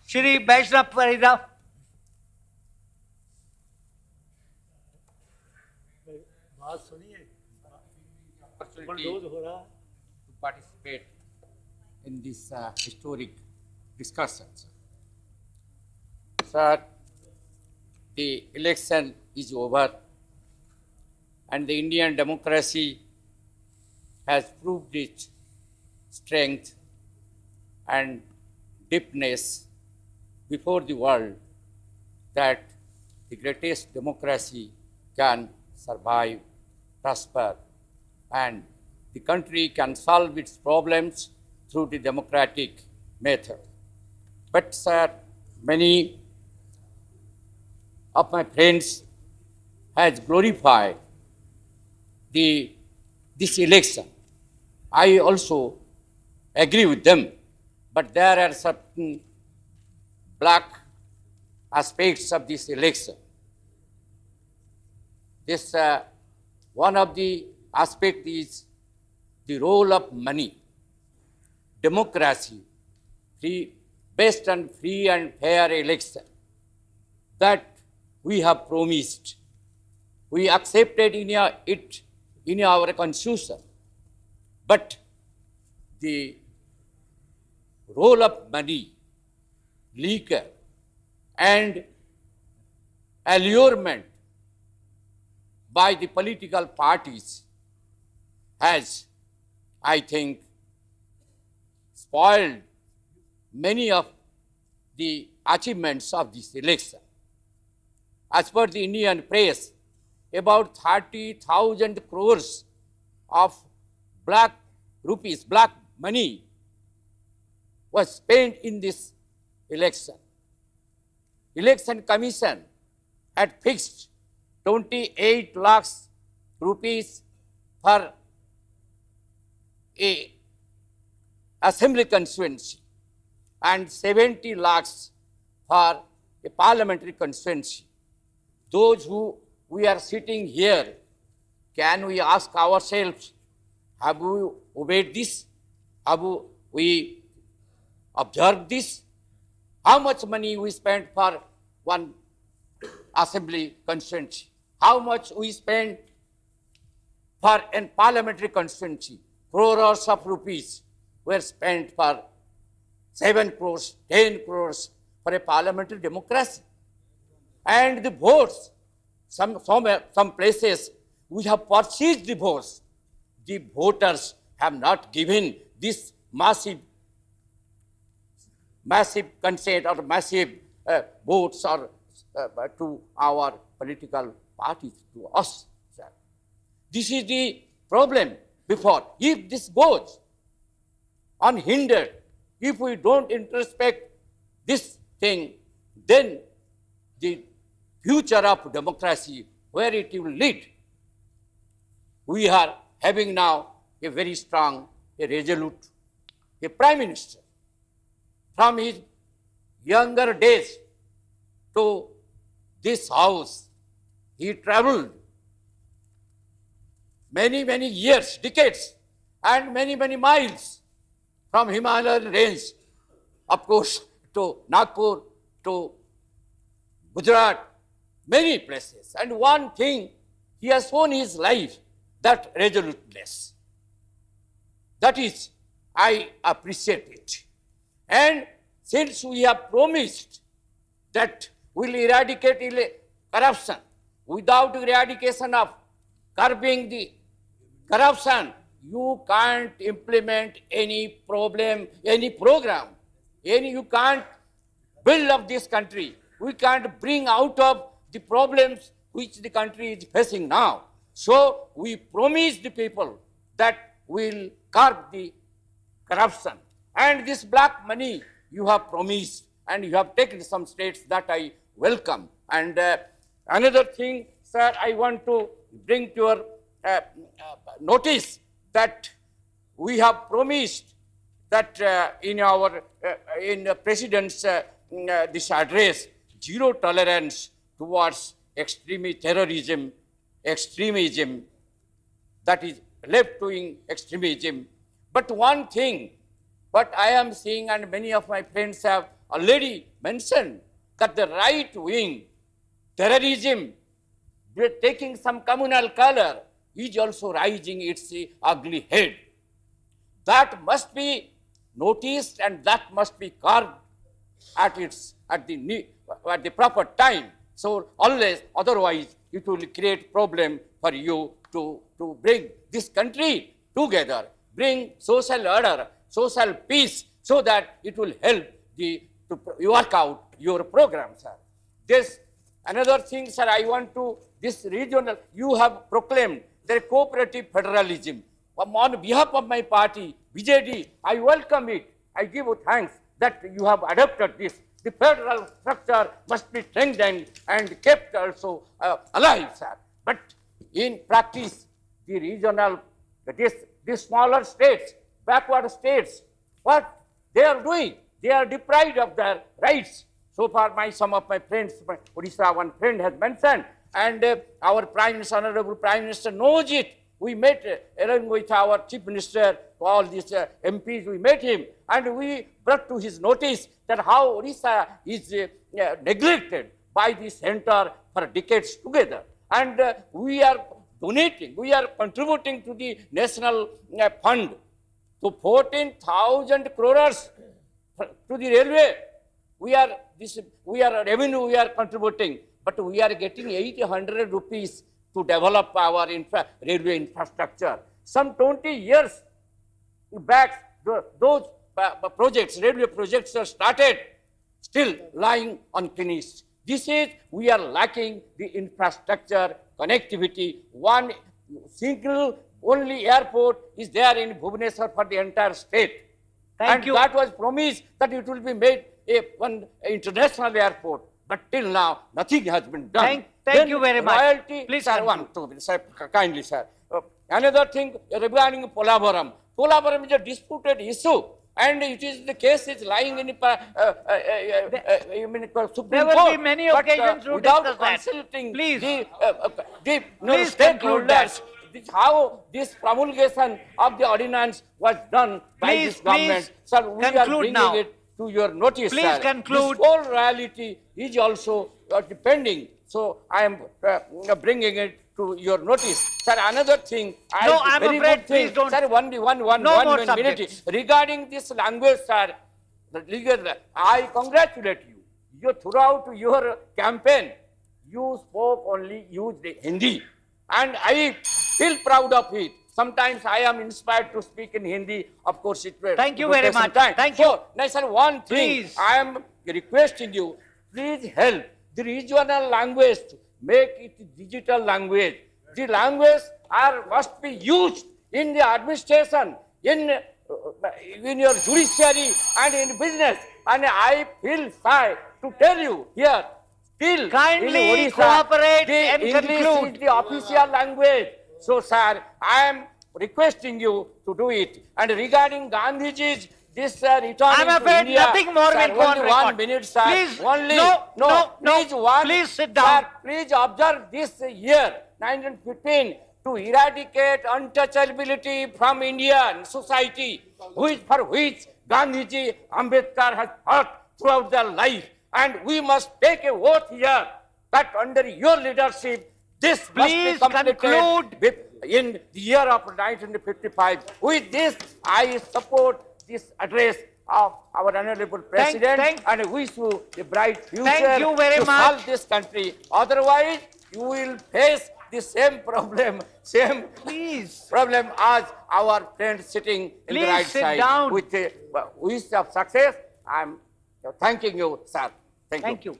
श्री बैष्णव परिदा। बात सुनिए, opportunity हो रहा है। to participate in this historic discussions. Sir, the election is over and the Indian democracy has proved its strength and deepness before the world that the greatest democracy can survive, prosper, and the country can solve its problems through the democratic method. But, sir, many of my friends has glorified this election. I also agree with them, but there are certain black aspects of this election. This one of the aspect is the role of money. Democracy, based on free and fair election that we have promised. We accepted it in our constitution. But the role of money, liquor, and allurement by the political parties has, I think, spoiled many of the achievements of this election. As per the Indian press, about 30,000 crores of black rupees, black money, was spent in this election. Election Commission had fixed 28 lakhs rupees for a assembly constituency and 70 lakhs for a parliamentary constituency. Those who we are sitting here, can we ask ourselves, have we obeyed this? Have we observed this? How much money we spent for one assembly constituency? How much we spent for a parliamentary constituency? Crores of rupees were spent for 7 crores, 10 crores for a parliamentary democracy. And the votes, some places we have purchased the votes. The voters have not given this massive consent or massive votes or to our political parties, to us. This is the problem before. If this goes unhindered, if we don't introspect this thing, then the future of democracy, where it will lead. We are having now a very strong, a resolute, a prime minister. From his younger days to this house, he traveled many, many years, decades, and many, many miles from Himalayan range, of course, to Nagpur, to Gujarat, many places. And one thing, he has shown his life, that resoluteness. That is, I appreciate it. And since we have promised that we will eradicate corruption, without eradication of curbing the corruption, you can't implement any program, you can't build up this country. We can't bring out of the problems which the country is facing now. So we promise the people that we'll curb the corruption. And this black money you have promised, and you have taken some steps that I welcome. And another thing, sir, I want to bring to your notice that we have promised that in the President's this address, zero tolerance towards extremism, that is left-wing extremism. But one thing, what I am seeing, and many of my friends have already mentioned that the right wing terrorism, taking some communal color, is also rising its ugly head. That must be noticed and that must be curbed at the proper time. So unless otherwise it will create problem for you to bring this country together, bring social order, social peace, so that it will help to work out your program, sir. This another thing, sir, I want to, this regional, you have proclaimed the cooperative federalism. On behalf of my party, BJD, I welcome it. I give you thanks that you have adopted this. The federal structure must be strengthened and kept also alive, sir. But in practice, the regional, these smaller states, backward states, what they are doing? They are deprived of their rights. So far, some of my friends, Odisha, one friend has mentioned, and our Prime Minister, Honorable Prime Minister knows it. We met along with our Chief Minister, all these MPs, we met him, and we brought to his notice that how Odisha is neglected by the center for decades together. And we are donating, we are contributing to the national fund to 14,000 crores to the railway. We are revenue we are contributing, but we are getting 800 rupees to develop our railway infrastructure. Some 20 years back, those projects, railway projects are started, still lying unfinished. This is, we are lacking the infrastructure, connectivity. One single only airport is there in Bhubaneswar for the entire state. Thank you. That was promised that it will be made one international airport. But till now, nothing has been done. Thank you very much. Royalty, Please, sir, sir, kindly, sir. Another thing regarding Polavaram. Polavaram is a disputed issue, and it is the case is lying in Supreme There will Court. be many But, occasions to without discuss that. consulting Please. the Please conclude stakeholders, how this promulgation of the ordinance was done by Please, this government. please Sir, we are conclude bringing now. it to your notice, Please sir. conclude. This whole reality is also depending. So I am bringing it to your notice. Sir, another thing. No, I'm very afraid, good thing. please don't. Sir, one No more minute. subjects. Regarding this language, sir, I congratulate you. You throughout your campaign, you spoke only used Hindi, and I feel proud of it. Sometimes I am inspired to speak in Hindi. Of course, it will. Thank you very much. Thank you. So, now, sir, one thing Please. I am requesting you, please help the regional language, make it digital language. The language must be used in the administration, in your judiciary and in business. And I feel shy to tell you here, still Kindly in Odisha, cooperate the and English conclude. is the official language. So, sir, I am requesting you to do it. And regarding Gandhiji's returning I'm afraid to India, nothing more sir, will go on only record. 1 minute, sir. Please, only, no, please, one, please sit down. Sir, please observe this year, 1915, to eradicate untouchability from Indian society, for which Gandhiji, Ambedkar has fought throughout their life. And we must take a oath here that under your leadership, this must be Please completed conclude. in the year of 1955. With this, I support this address of our Honorable President and wish you a bright future Thank you very to much. solve this country. Otherwise, you will face the same problem, Please. as our friend sitting in the Please right sit side. down. With a wish of success, I am thanking you, sir. Thank you. Thank you.